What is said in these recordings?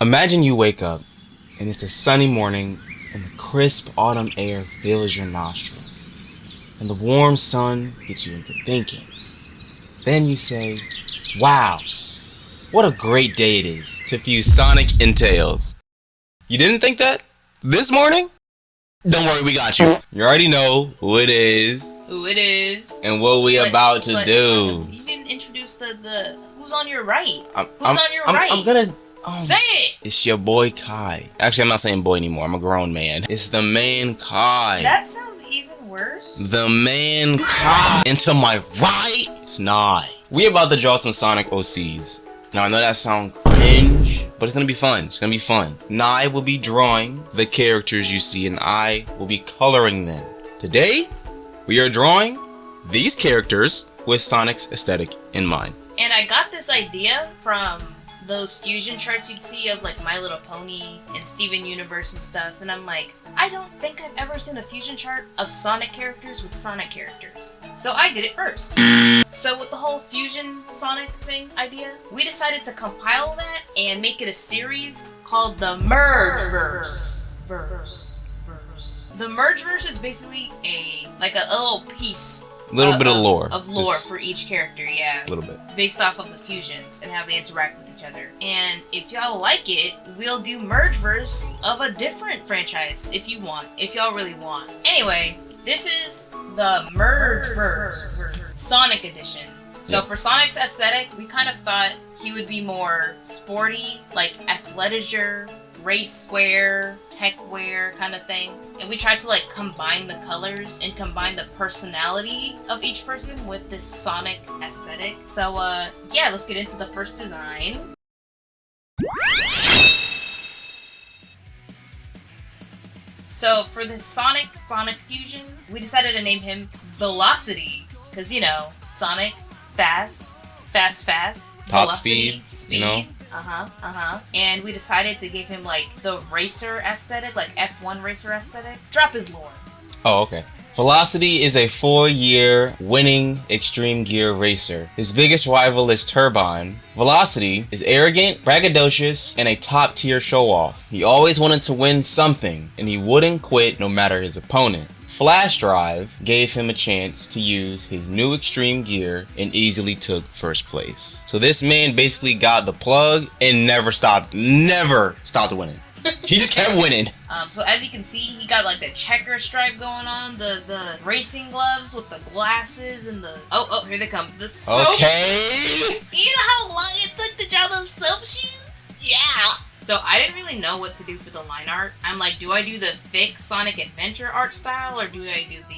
Imagine you wake up and it's a sunny morning and the crisp autumn air fills your nostrils and the warm sun gets you into thinking. Then you say, wow, what a great day it is to fuse Sonic and Tails. You didn't think that? This morning? Don't worry, we got you. You already know who it is. Who it is. And what we about to do. You didn't introduce the who's on your right. Who's on your right? I'm gonna... Say it! It's your boy Kai. Actually, I'm not saying boy anymore. I'm a grown man. It's the man Kai. That sounds even worse. The man Kai. And to my right, it's Nai. We about to draw some Sonic OCs. Now, I know that sounds cringe, but it's gonna be fun. It's gonna be fun. Nai will be drawing the characters you see, and I will be coloring them. Today, we are drawing these characters with Sonic's aesthetic in mind. And I got this idea from those fusion charts you'd see of like My Little Pony and Steven Universe and stuff, and I'm like, I don't think I've ever seen a fusion chart of Sonic characters with Sonic characters. So I did it first. So with the whole fusion Sonic thing idea, we decided to compile that and make it a series called the MergeVerse. The MergeVerse is basically a little piece. Little bit of lore. Of lore for each character, yeah. A little bit. Based off of the fusions and how they interact with each other. And if y'all like it, we'll do MergeVerse of a different franchise if you want. If y'all really want. Anyway, this is the MergeVerse Sonic Edition. So for Sonic's aesthetic, we kind of thought he would be more sporty, like athleisure, race wear, tech wear kind of thing. And we tried to combine the colors and combine the personality of each person with this Sonic aesthetic. So yeah, let's get into the first design. So for this Sonic fusion, we decided to name him Velocity. Because, you know, Sonic, fast, Top Velocity, speed, you know? And we decided to give him the racer aesthetic, like F1 racer aesthetic. Drop his lore. Oh, okay. Velocity is a 4-year winning Extreme Gear racer. His biggest rival is Turbine. Velocity is arrogant, braggadocious, and a top-tier show-off. He always wanted to win something, and he wouldn't quit no matter his opponent. Flash Drive gave him a chance to use his new Extreme Gear and easily took first place. So this man basically got the plug and never stopped winning. He just kept winning. So as you can see, he got the checker stripe going on, the racing gloves with the glasses and the here they come. The soap. Okay. You know how long it took to draw those soap shoes? Yeah. So I didn't really know what to do for the line art. I'm like, do I do the thick Sonic Adventure art style or do I do the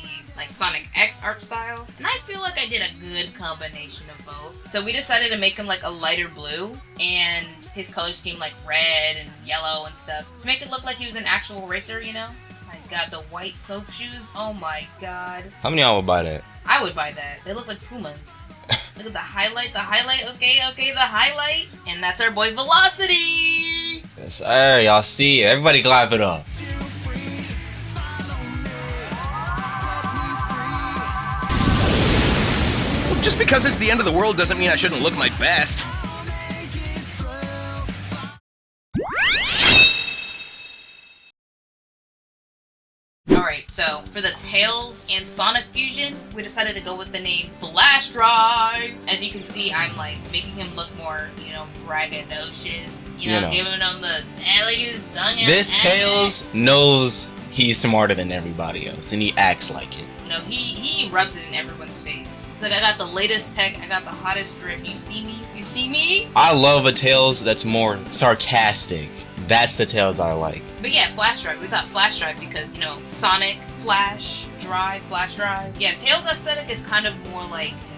Sonic X art style? And I feel like I did a good combination of both. So we decided to make him a lighter blue and his color scheme red and yellow and stuff to make it look like he was an actual racer, you know? My god, the white soap shoes, oh my god. How many of y'all would buy that? I would buy that. They look like Pumas. Look at the highlight, okay, the highlight. And that's our boy Velocity! Yes, sir, y'all see it. Everybody clap it up. Just because it's the end of the world doesn't mean I shouldn't look my best. Alright, so for the Tails and Sonic fusion, we decided to go with the name Flash Drive. As you can see, I'm making him look more, braggadocious. You know, giving him the look at his tongue. This Tails knows he's smarter than everybody else, and he acts like it. No, he rubs it in everyone's face. It's I got the latest tech, I got the hottest drip. You see me? You see me? I love a Tails that's more sarcastic. That's the Tails I like. But yeah, Flash Drive. We thought Flash Drive because, Sonic, Flash Drive. Yeah, Tails' aesthetic is kind of more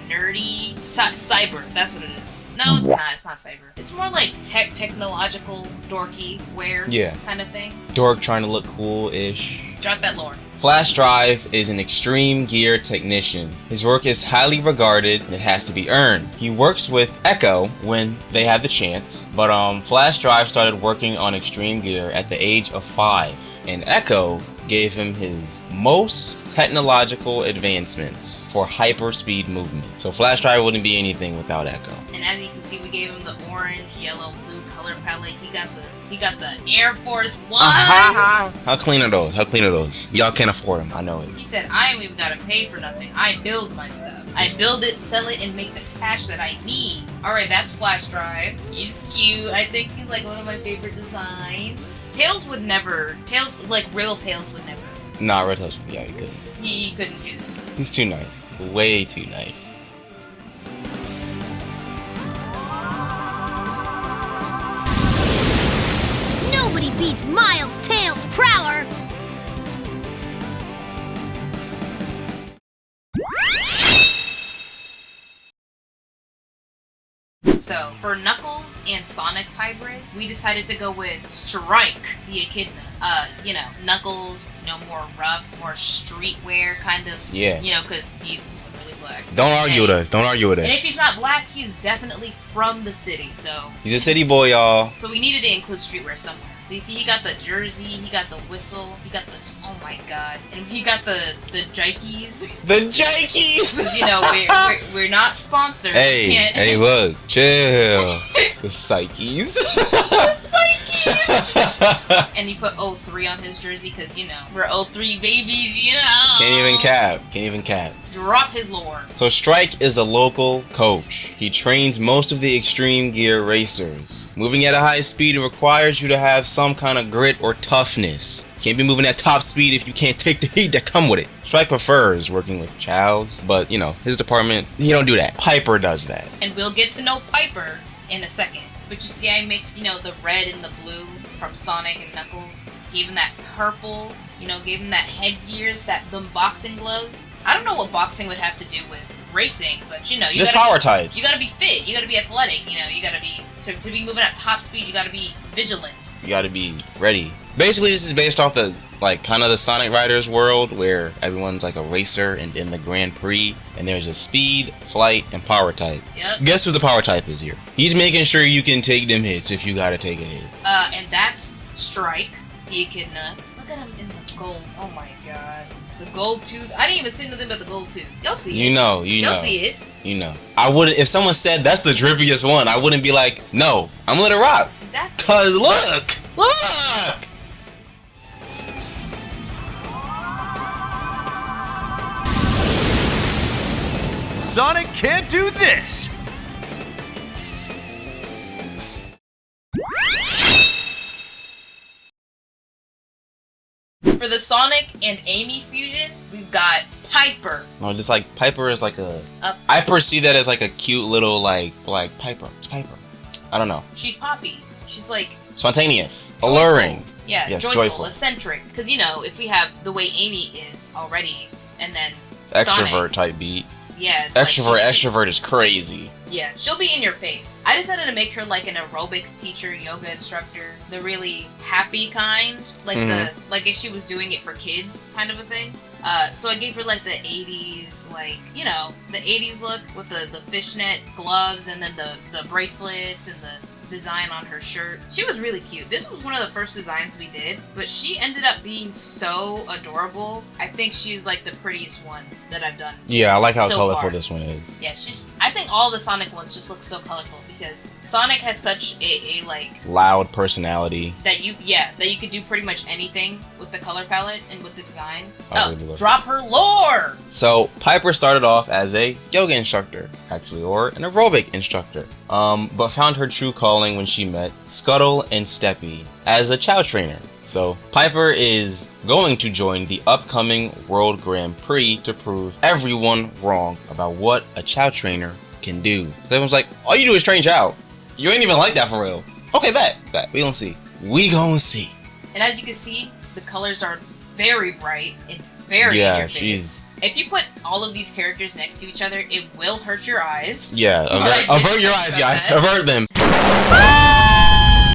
nerdy. Cyber, that's what it is. No, it's not. It's not cyber. It's more technological, dorky wear kind of thing. Dork trying to look cool-ish. Drop that lore. Flash Drive is an Extreme Gear technician. His work is highly regarded and it has to be earned. He works with Echo when they have the chance, but Flash Drive started working on Extreme Gear at the age of 5, and Echo gave him his most technological advancements for hyper-speed movement. So Flash Drive wouldn't be anything without Echo. And as you can see, we gave him the orange, yellow, blue color palette. He got He got the Air Force Ones. How clean are those? How clean are those? Y'all can't afford them. I know it. He said, I ain't even gotta pay for nothing. I build my stuff. I build it, sell it, and make the cash that I need. Alright, that's Flash Drive. He's cute. I think he's like one of my favorite designs. Tails would never. Tails, like real Tails would never. Nah, Red Tails. Yeah, he couldn't. He couldn't do this. He's too nice. Way too nice. Nobody beats Miles Tails Prowler! So, for Knuckles and Sonic's hybrid, we decided to go with Strike, the Echidna. You know, Knuckles, you know, more rough, more streetwear kind of. Yeah. You know, because he's really black. Don't argue with us. Don't argue with us. And if he's not black, he's definitely from the city, so. He's a city boy, y'all. So we needed to include streetwear somewhere. So you see, he got the jersey, he got the whistle, he got the, oh my god, and he got the Jikes. The Jikes! Because, you know, we're not sponsored. Hey, look, chill. The Psyches. The Psyches! And he put 03 on his jersey, because, you know, we're 03 babies, you know. Can't even cap. Drop his lore. So Strike is a local coach. He trains most of the extreme gear racers. Moving at a high speed requires you to have some kind of grit or toughness. You can't be moving at top speed if you can't take the heat that come with it. Strike prefers working with Childs, but you know, his department, he don't do that. Piper does that. And we'll get to know Piper in a second. But you see, I mixed, you know, the red and the blue from Sonic and Knuckles. Gave him that purple, you know, gave him that headgear, them boxing gloves. I don't know what boxing would have to do with racing, but you know, Just power types. You gotta be fit, you gotta be athletic, you know, you gotta be, to be moving at top speed, you gotta be vigilant. You gotta be ready. Basically, this is based off the, like, kind of the Sonic Riders world, where everyone's like a racer and in the Grand Prix, and there's a speed, flight, and power type. Yep. Guess who the power type is here? He's making sure you can take them hits if you gotta take a hit. And that's Strike, the Echidna. Look at him in the gold. Oh my god. The gold tooth. I didn't even see nothing but the gold tooth. Y'all see it. You'll see it. You know. I wouldn't, if someone said that's the drippiest one, I wouldn't be like, no, I'm gonna let it rock. Exactly. Cause look! Sonic can't do this! For the Sonic and Amy fusion, we've got Piper. No, just like Piper is like I perceive that as like a cute little like Piper. It's Piper. I don't know. She's poppy. She's like spontaneous, joyful. Alluring. Yeah, yes, joyful, eccentric. Because you know, if we have the way Amy is already, and then Extrovert Sonic, type beat. Yeah, it's extrovert is crazy. Yeah, she'll be in your face. I decided to make her like an aerobics teacher, yoga instructor, the really happy kind, like like if she was doing it for kids kind of a thing. So I gave her like the 80s, like, you know, the 80s look with the fishnet gloves and then the bracelets and the design on her shirt. She was really cute. This was one of the first designs we did, but she ended up being so adorable. I think she's like the prettiest one that I've done. Yeah, I like how so colorful far. This one is. Yeah, I think all the Sonic ones just look so colorful because Sonic has such a like loud personality that you could do pretty much anything with the color palette and with the design. Drop her lore! So Piper started off as a yoga instructor, actually, or an aerobic instructor. But found her true calling when she met Scuttle and Steppy as a chow trainer. So Piper is going to join the upcoming World Grand Prix to prove everyone wrong about what a chow trainer can do. So everyone's like, all you do is train chow. You ain't even like that for real. Okay, bet. We gonna see. And as you can see, the colors are very bright and very in your face. If you put all of these characters next to each other, it will hurt your eyes. Yeah, avert your eyes, guys. Avert them.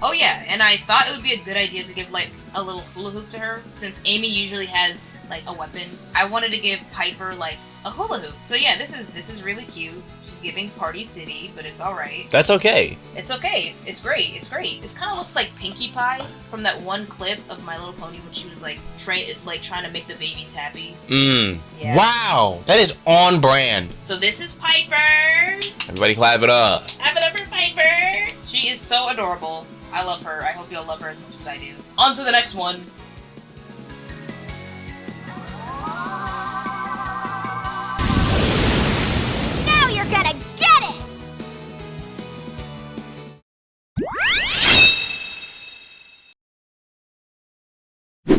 Oh yeah, and I thought it would be a good idea to give like a little hula hoop to her, since Amy usually has like a weapon. I wanted to give Piper like a hula hoop. So yeah, this is really cute. She's giving Party City, but it's alright. That's okay. It's okay. It's great. It's great. This kind of looks like Pinkie Pie from that one clip of My Little Pony when she was like trying to make the babies happy. Yeah. Wow, that is on brand. So this is Piper. Everybody clap it up. Clap it up for Piper. She is so adorable. I love her. I hope y'all love her as much as I do. On to the next one. Now you're gonna get it!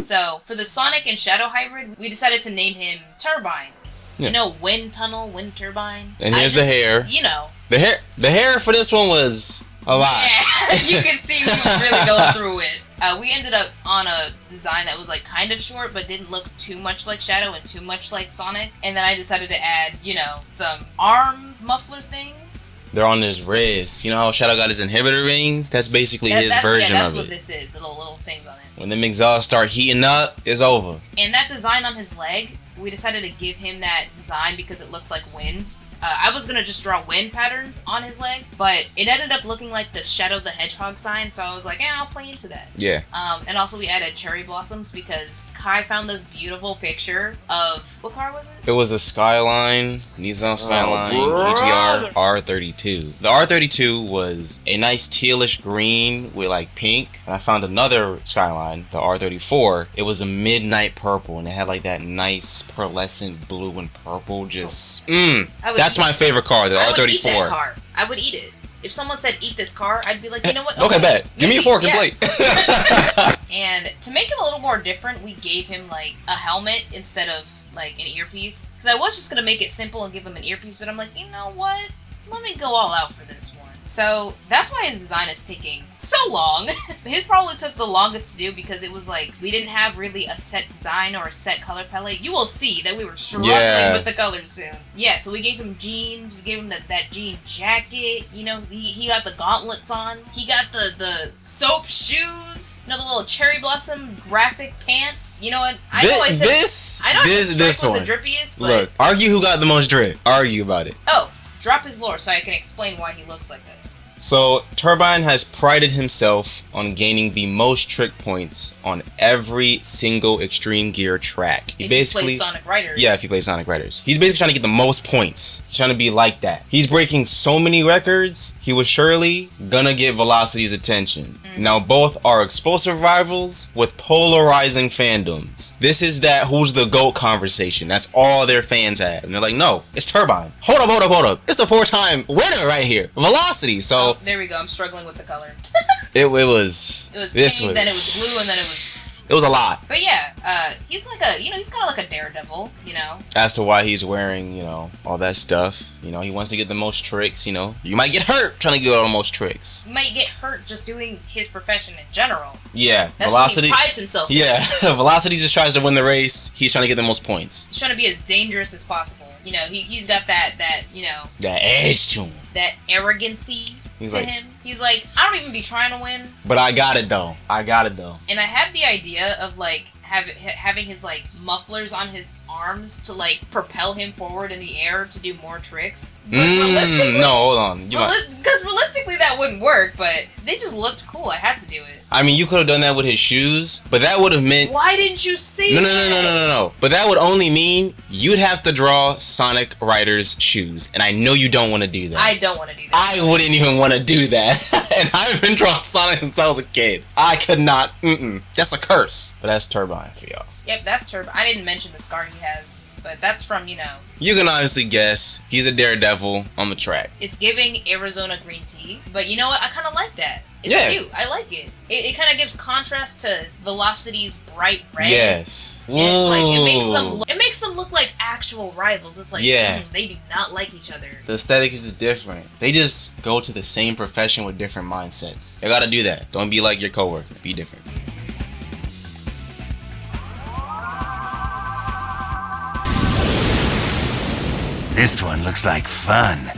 So, for the Sonic and Shadow hybrid, we decided to name him Turbine. Yeah. You know, wind tunnel, wind turbine. And here's the hair. You know. The hair for this one was a lot. Yeah, you can see we was really going through it. We ended up on a design that was like kind of short, but didn't look too much like Shadow and too much like Sonic. And then I decided to add, you know, some arm muffler things. They're on his wrist. You know how Shadow got his inhibitor rings? That's basically his version that's of what it. this is, the little things on it. When them exhausts start heating up, it's over. And that design on his leg, we decided to give him that design because it looks like wind. I was gonna just draw wind patterns on his leg, but it ended up looking like the Shadow the Hedgehog sign, so I was like, I'll play into that. Yeah. And also we added cherry blossoms because Kai found this beautiful picture of, what car was it? It was a Skyline, Nissan Skyline, GTR R32. The R32 was a nice tealish green with like pink. And I found another Skyline, the R34. It was a midnight purple and it had like that nice pearlescent blue and purple. Just, that's my favorite car, the I R34. would eat that car. I would eat it. If someone said eat this car, I'd be like, you know what? Okay, bet. Give me a fork and plate. And to make him a little more different, we gave him like a helmet instead of like an earpiece. Because I was just gonna make it simple and give him an earpiece, but I'm like, you know what? Let me go all out for this one. So that's why his design is taking so long. His probably took the longest to do because it was like we didn't have really a set design or a set color palette. You will see that we were struggling with the colors soon. Yeah, so we gave him jeans. We gave him that jean jacket. You know, he got the gauntlets on. He got the soap shoes. You know, the little cherry blossom graphic pants. You know what? I know I said this was one. the drippiest. But Look, argue who got the most drip. Argue about it. Oh. Drop his lore so I can explain why he looks like this. So, Turbine has prided himself on gaining the most trick points on every single Extreme Gear track. If you play Sonic Riders. Yeah, if you play Sonic Riders. He's basically trying to get the most points. He's trying to be like that. He's breaking so many records, he was surely gonna get Velocity's attention. Now, both are explosive rivals with polarizing fandoms. This is that who's the GOAT conversation. That's all their fans have. And they're like, no, it's Turbine. Hold up. It's the 4-time winner right here. Velocity. So, there we go. I'm struggling with the color. it was pink, then it was blue, and then it was a lot. But yeah, he's like he's kind of like a daredevil, you know. As to why he's wearing, you know, all that stuff. You know, he wants to get the most tricks, you know. You might get hurt trying to get all the most tricks. You might get hurt just doing his profession in general. Yeah, that's Velocity. What he prides himself. Yeah, Velocity just tries to win the race. He's trying to get the most points. He's trying to be as dangerous as possible. You know, he's got that you know, that edge to him. That arrogancy he's to like, him. He's like, I don't even be trying to win. But I got it though. And I had the idea of like having his like mufflers on his arms to like propel him forward in the air to do more tricks. But realistically, no, hold on. Because realistically that wouldn't work, but they just looked cool. I had to do it. I mean, you could have done that with his shoes, but that would have meant... Why didn't you say that? No. But that would only mean you'd have to draw Sonic Riders shoes, and I know you don't want to do that. I don't want to do that. I wouldn't even want to do that. And I've been drawing Sonic since I was a kid. I could not... That's a curse. But that's Turbine for y'all. Yep, that's Turbine. I didn't mention the scar he has, but that's from, you know... You can honestly guess he's a daredevil on the track. It's giving Arizona green tea, but you know what? I kind of like that. It's cute. I like it. It kind of gives contrast to Velocity's bright red. Yes. And it's like, it makes them look like actual rivals. It's like, they do not like each other. The aesthetic is different. They just go to the same profession with different mindsets. You gotta do that. Don't be like your coworker. Be different. This one looks like fun.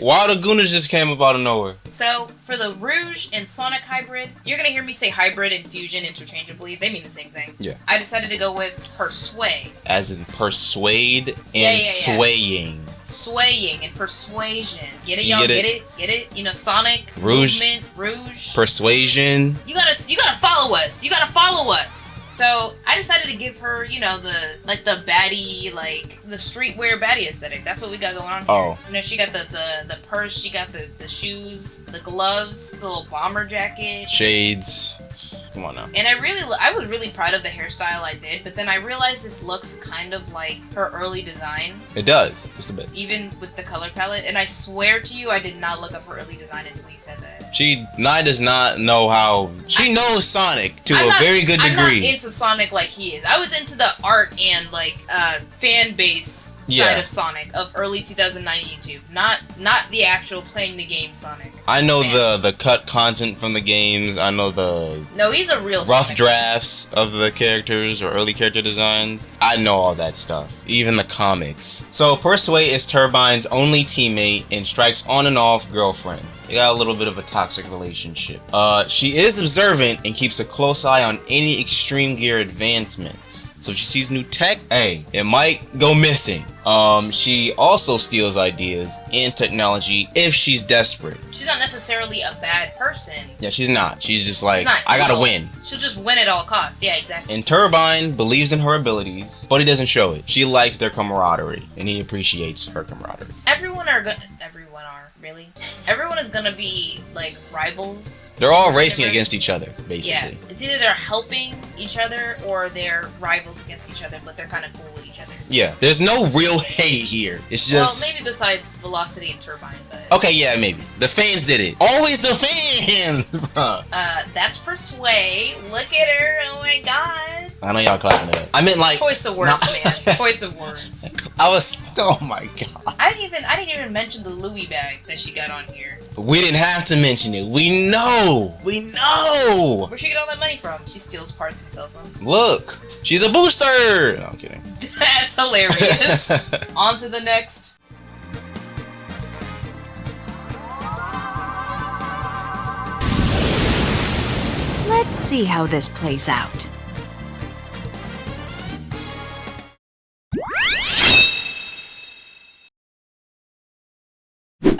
Why the Gooners just came up out of nowhere? So, for the Rouge and Sonic hybrid, you're gonna hear me say hybrid and fusion interchangeably. They mean the same thing. Yeah. I decided to go with Persuade. As in persuade and swaying. swaying and persuasion. Get it, y'all? Get it? You know, Sonic, Rouge. movement, Rouge. Persuasion. You gotta follow us. You gotta follow us. So I decided to give her, you know, the baddie, like the streetwear baddie aesthetic. That's what we got going on here. Oh. You know, she got the purse, she got the shoes, the gloves, the little bomber jacket. Shades. Come on now. And I was really proud of the hairstyle I did, but then I realized this looks kind of like her early design. It does. Just a bit. Even with the color palette. And I swear to you, I did not look up her early design until you said that. Nai does not know how. She knows Sonic to a very good degree. I'm not into Sonic like he is. I was into the art and like fan base side of Sonic of early 2009 YouTube, not the actual playing the game Sonic. I know the cut content from the games. I know No, he's a real rough Sonic drafts of the characters or early character designs. I know all that stuff, even the comics. So Persuade is Turbine's only teammate and Strike's on and off girlfriend. They got a little bit of a toxic relationship. She is observant and keeps a close eye on any extreme gear advancements. So if she sees new tech, hey, it might go missing. She also steals ideas and technology if she's desperate. She's not necessarily a bad person. Yeah, she's not. She's just like, I gotta win. She'll just win at all costs. Yeah, exactly. And Turbine believes in her abilities, but he doesn't show it. She likes their camaraderie, and he appreciates her camaraderie. Everyone is gonna be like rivals. They're all racing against each other, basically. Yeah, it's either they're helping each other or they're rivals against each other, but they're kind of cool with each other. Yeah, there's no real hate here. It's just... Well, maybe besides Velocity and Turbine, but... Okay, yeah, maybe. The fans did it. Always the fans! Bruh. That's Persuade. Look at her. Oh my god. I know y'all clapping it up. I meant like... Choice of words, man. Choice of words. I was... Oh my god. I didn't even mention the Louis bag that she got on here. We didn't have to mention it. We know. We know. Where'd she get all that money from? She steals parts and sells them. Look. She's a booster. No, I'm kidding. That's hilarious. On to the next. Let's see how this plays out.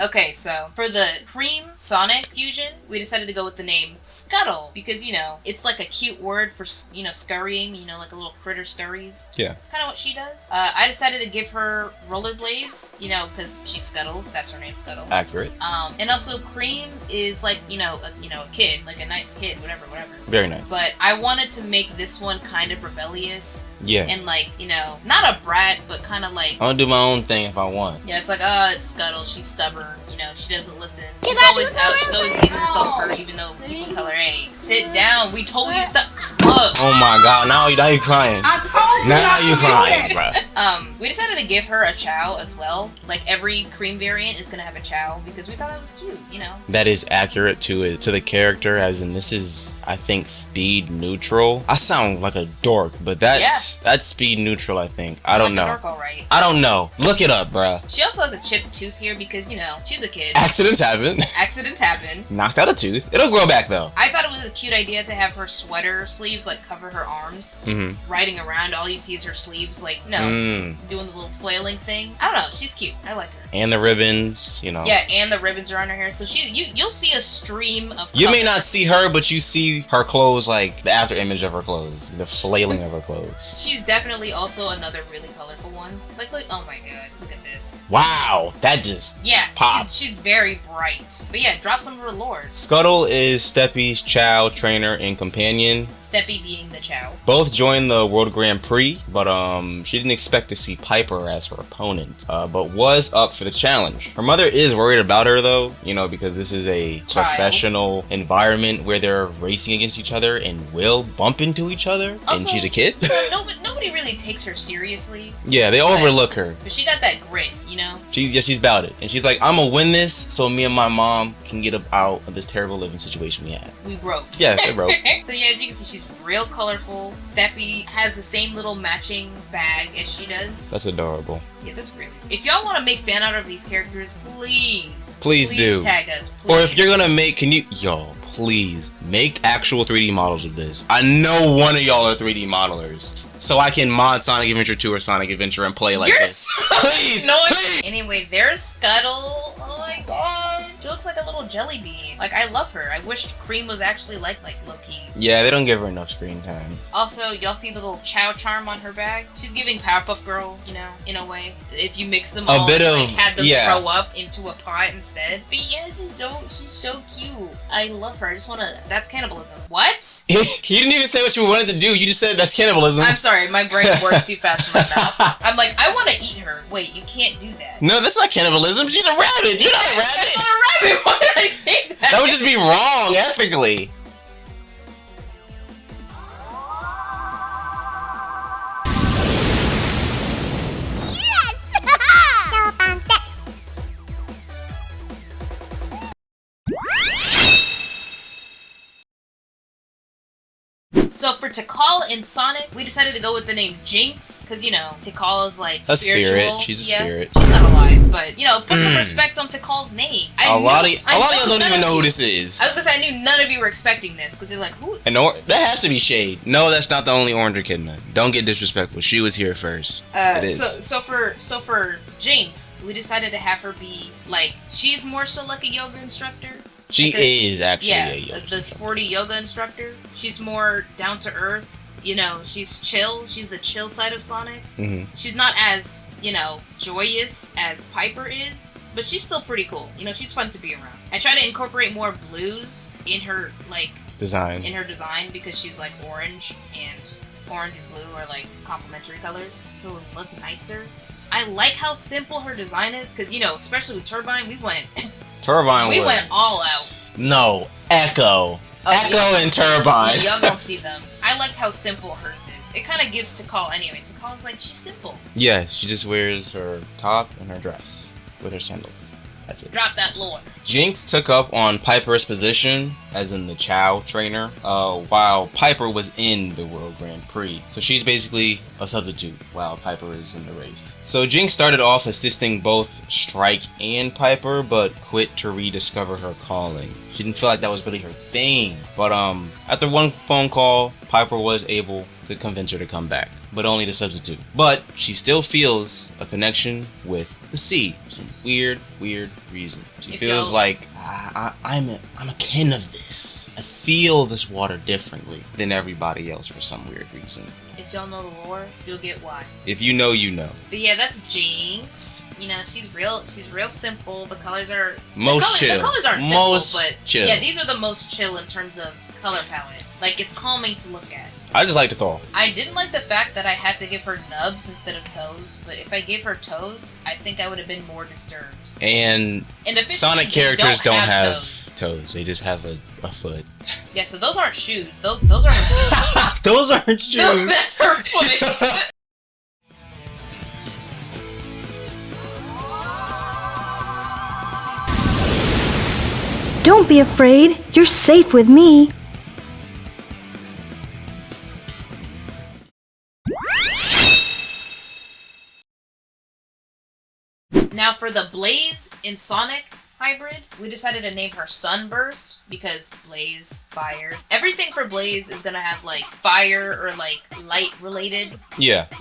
Okay, so for the Cream Sonic fusion, we decided to go with the name Scuttle because, you know, it's like a cute word for, you know, scurrying, you know, like a little critter scurries. Yeah. It's kind of what she does. I decided to give her rollerblades, you know, because she scuttles. That's her name, Scuttle. Accurate. And also Cream is like, a kid, like a nice kid, whatever. Very nice. But I wanted to make this one kind of rebellious. Yeah. And like, you know, not a brat, but kind of like... I'm gonna do my own thing if I want. Yeah, it's like, it's Scuttle. She's stubborn. You know, she doesn't listen. She's always out. She's always getting herself hurt, even though people tell her, "Hey, sit down. We told you stop." Look. Oh my god! Now you crying. I told you. Now you crying, bro. We decided to give her a Chow as well. Like every Cream variant is gonna have a Chow because we thought it was cute. You know. That is accurate to the character, as in this is, I think, speed neutral. I sound like a dork, but that's speed neutral. I think. I don't know. Dork, all right. I don't know. Look it up, bruh. She also has a chipped tooth here because, you know, she's a kid. Accidents happen. Accidents happen. Knocked out a tooth. It'll grow back though. I thought it was a cute idea to have her sweater sleeves like cover her arms. Riding around, all you see is her sleeves, like, doing the little flailing thing. I don't know. She's cute. I like her. And the ribbons, you know. Yeah, and the ribbons are on her hair. So you'll see a stream of You may color. not see her, but you see her clothes, like the after image of her clothes, the flailing of her clothes. She's definitely also another really colorful one. Like, oh my god, look at this. Wow, that just pops. She's very bright. But yeah, drop some of her lore. Scuttle is Steppy's Chow trainer and companion. Steppy being the Chow. Both joined the World Grand Prix, but she didn't expect to see Piper as her opponent, but was up for the challenge. Her mother is worried about her though, you know, because this is a professional environment where they're racing against each other and will bump into each other, Also, and she's a kid. Nobody really takes her seriously. Yeah, they overlook her. But she got that grit, you know? She's about it. And she's like, I'm gonna win this so me and my mom can get out of this terrible living situation we have. We broke. Yeah, they broke. So yeah, as you can see, she's real colorful. Steppy has the same little matching bag as she does. That's adorable. Yeah, that's really... If y'all want to make fan art of these characters, please do. tag us. Please. Or if you're gonna make, please make actual 3D models of this. I know one of y'all are 3D modelers, so I can mod Sonic Adventure 2 or Sonic Adventure and play like this. Please, please. Anyway, there's Scuttle. Oh my god, she looks like a little jelly bean. Like, I love her. I wished Cream was actually like Loki. Yeah, they don't give her enough screen time. Also, y'all see the little Chow charm on her bag? She's giving Powerpuff Girl, you know, in a way. If you mix them all, bit of, like, had them yeah. throw up into a pot instead. But yeah, she's so cute. I love her. I just wanna. That's cannibalism. What? You didn't even say what you wanted to do. You just said that's cannibalism. I'm sorry, my brain worked too fast in my mouth. I'm like, I want to eat her. Wait, you can't do that. No, that's not cannibalism. She's a rabbit. You're not a rabbit. That's not a rabbit. Why did I say that? That would just be wrong ethically. So for Tikal in Sonic, we decided to go with the name Jinx, because, you know, Tikal is like A spiritual. spirit. She's a spirit. She's not alive, but, you know, put some respect on Tikal's name. A lot of y'all don't even know who this is. I was gonna say, I knew none of you were expecting this, because they're like, who? That has to be Shade. No, that's not the only Orange Echidna. Don't get disrespectful. She was here first. It is. So for Jinx, we decided to have her be, like, she's more so like a yoga instructor. She is actually a yoga. The sporty yoga instructor. She's more down to earth. You know, she's chill. She's the chill side of Sonic. Mm-hmm. She's not as, you know, joyous as Piper is, but she's still pretty cool. You know, she's fun to be around. I try to incorporate more blues in her, like, design. Because she's, like, orange, and orange and blue are, like, complementary colors, so it would look nicer. I like how simple her design is, because, you know, especially with Turbine, we went all out. No, Echo. Oh, Echo and Turbine. Y'all gonna see them. I liked how simple hers is. It kind of gives Tikal anyway. Tikal's like, she's simple. Yeah, she just wears her top and her dress with her sandals. That's it. Drop that lore. Jinx took up on Piper's position, as in the Chow trainer, while Piper was in the World Grand Prix. So she's basically a substitute while Piper is in the race. So Jinx started off assisting both Strike and Piper, but quit to rediscover her calling. She didn't feel like that was really her thing. But after one phone call, Piper was able to convince her to come back, but only to substitute. But she still feels a connection with the sea for some weird reason. She feels like I'm a kin of this. I feel this water differently than everybody else for some weird reason. If y'all know the lore, you'll get why. If you know, you know. But yeah, that's Jinx. You know, she's real simple. The colors are chill. The colors aren't simple, but chill. Yeah, these are the most chill in terms of color palette. Like, it's calming to look at. I just like to call. I didn't like the fact that I had to give her nubs instead of toes, but if I gave her toes, I think I would have been more disturbed. And Sonic characters don't have toes. They just have a foot. Yeah, so those aren't shoes. Those are her feet. Those aren't shoes. No, that's her foot. Don't be afraid. You're safe with me. Now for the Blaze in Sonic hybrid, we decided to name her Sunburst because Blaze, fire. Everything for Blaze is gonna have like fire or like light related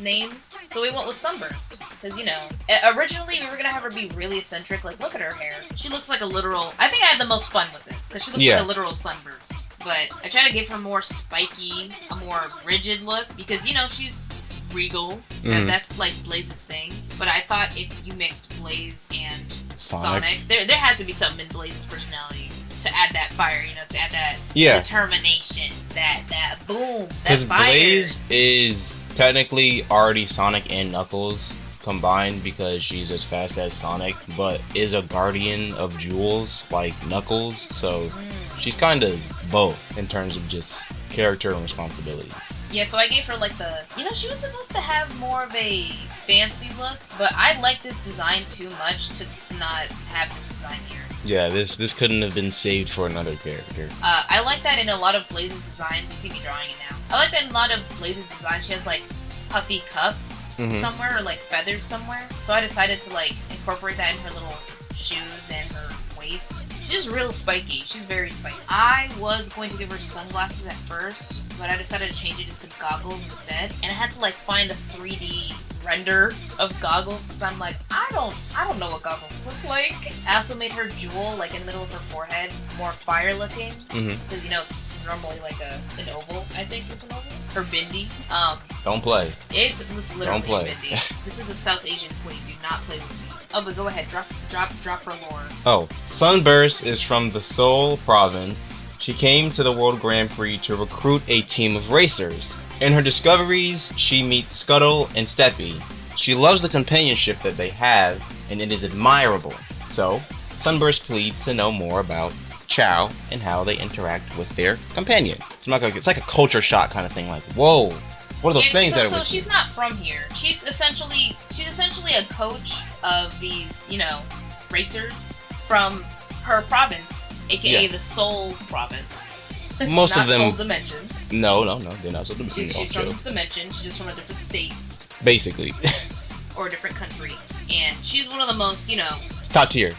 names. So we went with Sunburst because, you know, originally we were gonna have her be really eccentric. Like, look at her hair. She looks like a literal. I think I had the most fun with this because she looks like a literal sunburst. But I try to give her more spiky, a more rigid look because, you know, she's regal. That's like Blaze's thing. But I thought if you mixed Blaze and Sonic, there had to be something in Blaze's personality to add that fire, you know, to add that determination, that boom, that fire. Because Blaze is technically already Sonic and Knuckles combined because she's as fast as Sonic, but is a guardian of jewels like Knuckles, so she's kind of both in terms of just character and responsibilities. Yeah, so I gave her like you know, she was supposed to have more of a fancy look, but I like this design too much to not have this design here. Yeah, this couldn't have been saved for another character. I like that in a lot of Blaze's designs. You see me drawing it now. I like that in a lot of Blaze's designs she has like puffy cuffs somewhere or like feathers somewhere. So I decided to like incorporate that in her little shoes and her waist. She's real spiky. She's very spiky. I was going to give her sunglasses at first, but I decided to change it into goggles instead. And I had to like find a 3D render of goggles because I'm like, I don't know what goggles look like. I also made her jewel like in the middle of her forehead more fire looking because you know it's normally like an oval. I think it's an oval. Her bindi. Don't play. It's literally Don't play. a bindi. This is a South Asian queen. Do not play with me. Oh, but go ahead. Drop her lore. Oh, Sunburst is from the Seoul province. She came to the World Grand Prix to recruit a team of racers. In her discoveries, she meets Scuttle and Steppy. She loves the companionship that they have, and it is admirable. So, Sunburst pleads to know more about Chow and how they interact with their companion. It's like a culture shock kind of thing. Like, whoa, what are those things that? So she's not from here. She's essentially a coach of these, you know, racers from her province, aka the Seoul province. Most of them. Soul Dimension. No, they're not Soul Dimension. She's from this dimension. She's just from a different state. Basically. Or a different country, and she's one of the most, you know. It's top tier.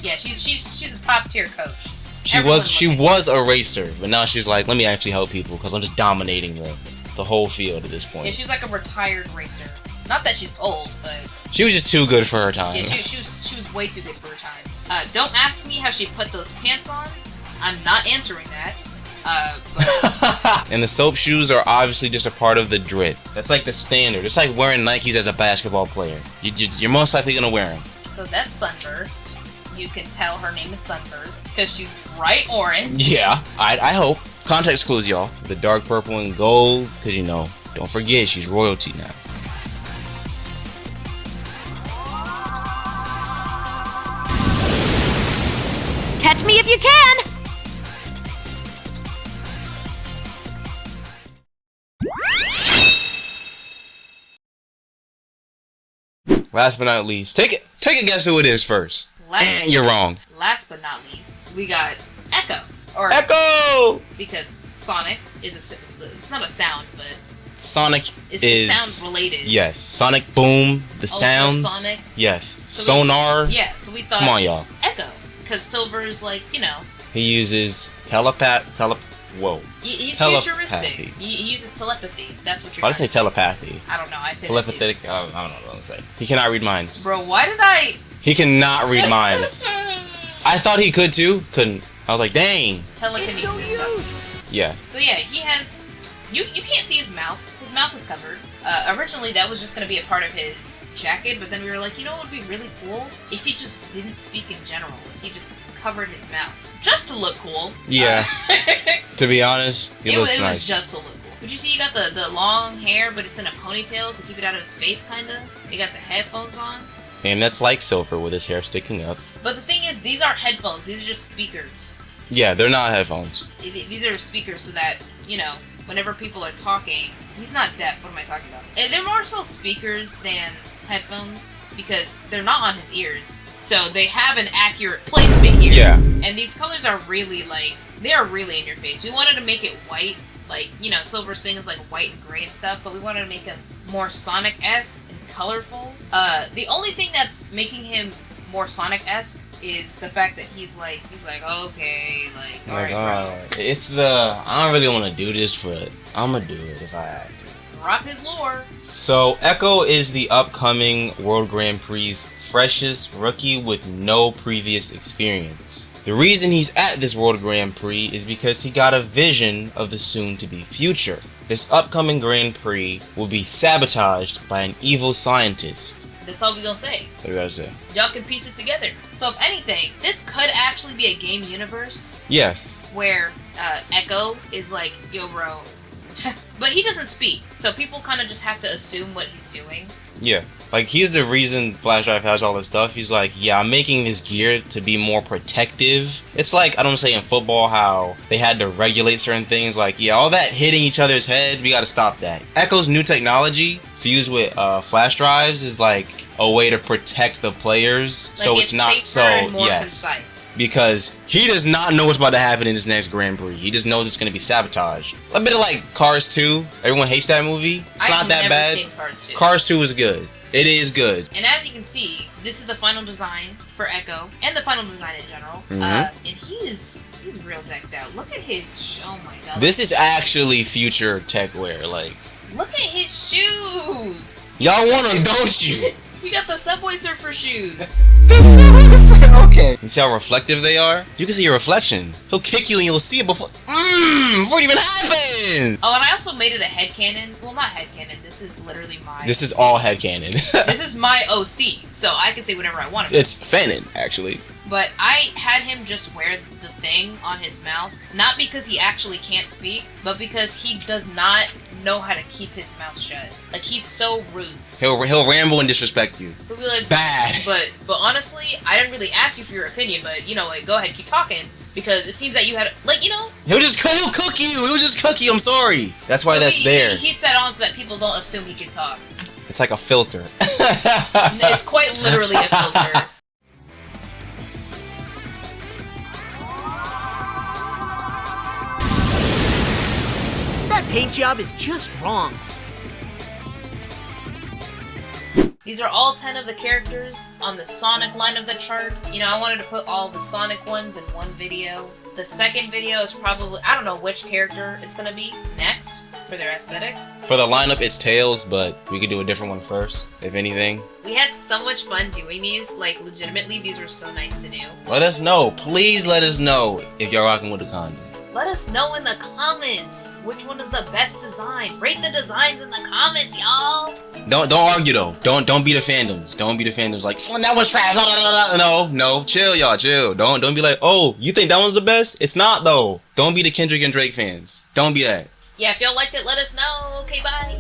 Yeah, she's a top tier coach. She was a racer, but now she's like, let me actually help people because I'm just dominating the whole field at this point. Yeah, she's like a retired racer. Not that she's old, but she was just too good for her time. yeah, she was way too good for her time. Don't ask me how she put those pants on. I'm not answering that. But and the soap shoes are obviously just a part of the drip. That's like the standard. It's like wearing Nikes as a basketball player. You're most likely gonna wear them. So that's Sunburst. You can tell her name is Sunburst because she's bright orange. Yeah, I hope. Context clues, y'all. The dark purple and gold, because you know, don't forget she's royalty now. Catch me if you can! Last but not least, take a guess who it is first. You're wrong. Last but not least, we got Echo. Or Echo! Because Sonic is it's not a sound, but Sonic is sound related. Yes. Sonic Boom, the sounds. Ultrasonic. Yes. So Sonar. So we thought, come on, y'all. Echo. Because Silver's like, you know. He uses whoa. He's Telepathy. futuristic. He uses telepathy. That's what you're Why trying did I say telepathy? I don't know. I said Telepathic. I don't know what I'm saying. He cannot read minds. Bro, why did I... He cannot read minds. I thought he could too. Couldn't. I was like, dang. Telekinesis, that's what it is. Yeah. So yeah, he has... You can't see his mouth. His mouth is covered. Originally, that was just going to be a part of his jacket, but then we were like, you know what would be really cool? If he just didn't speak in general. If he just covered his mouth. Just to look cool. Yeah. To be honest, it looks nice. Was just to look cool. But you see, you got the long hair, but it's in a ponytail to keep it out of his face, kinda. You got the headphones on. And that's like Silver with his hair sticking up. But the thing is, these aren't headphones. These are just speakers. Yeah, they're not headphones. These are speakers so that, you know, whenever people are talking... He's not deaf. What am I talking about? They're more so speakers than headphones because they're not on his ears. So they have an accurate placement here. Yeah. And these colors are really, like... They are really in your face. We wanted to make it white. Like, you know, Silver's thing is like white and gray and stuff. But we wanted to make him more Sonic-esque and colorful. The only thing that's making him more Sonic-esque is the fact that he's like, okay, like, alright, bro. It's I don't really want to do this, but I'm gonna do it if I have to. Drop his lore. So, Echo is the upcoming World Grand Prix's freshest rookie with no previous experience. The reason he's at this World Grand Prix is because he got a vision of the soon-to-be future. This upcoming Grand Prix will be sabotaged by an evil scientist. That's all we gonna say. What do you guys say? Y'all can piece it together. So if anything, this could actually be a game universe. Yes. Where Echo is like, yo bro. But he doesn't speak. So people kind of just have to assume what he's doing. Yeah. Like, he's the reason Flash Drive has all this stuff. He's like, yeah, I'm making this gear to be more protective. It's like, I don't say in football how they had to regulate certain things. Like, yeah, all that hitting each other's head, we gotta stop that. Echo's new technology, fused with Flash Drives, is like a way to protect the players. Like, so it's not so, and more concise. Because he does not know what's about to happen in this next Grand Prix. He just knows it's gonna be sabotaged. A bit of like Cars 2. Everyone hates that movie. It's not that bad. Seen Cars 2. Cars 2 is good. It is good. And as you can see, this is the final design for Echo, and the final design in general. And he's real decked out. Look at his, oh my god. This is actually future tech wear, like. Look at his shoes! Y'all want them, don't you? He got the Subway Surfer shoes. Okay. You see how reflective they are? You can see your reflection. He'll kick you and you'll see it before it even happened. Oh, and I also made it a headcanon. Well, not headcanon. This is literally my This is OC. all headcanon. This is my OC, so I can say whatever I want. It's fanon, actually. But I had him just wear the thing on his mouth, not because he actually can't speak, but because he does not know how to keep his mouth shut. Like, he's so rude. He'll ramble and disrespect you. He'll be like, bad. But honestly, I didn't really ask you for your opinion, but, you know, like, go ahead, keep talking, because it seems that you had, like, you know... He'll cook you! He'll just cook you, I'm sorry! That's why so that's there. He keeps that on so that people don't assume he can talk. It's like a filter. It's quite literally a filter. That paint job is just wrong. These are all 10 of the characters on the Sonic line of the chart. You know, I wanted to put all the Sonic ones in one video. The second video is probably, I don't know which character it's gonna be next for their aesthetic. For the lineup, it's Tails, but we could do a different one first, if anything. We had so much fun doing these, like, legitimately, these were so nice to do. Let us know. Please let us know if you're rocking with the content. Let us know in the comments which one is the best design. Rate the designs in the comments, y'all. Don't argue though. Don't be the fandoms. Don't be the fandoms like, oh, that was trash. No, chill, y'all, chill. Don't be like, oh, you think that one's the best? It's not though. Don't be the Kendrick and Drake fans. Don't be that. Yeah, if y'all liked it, let us know. Okay, bye.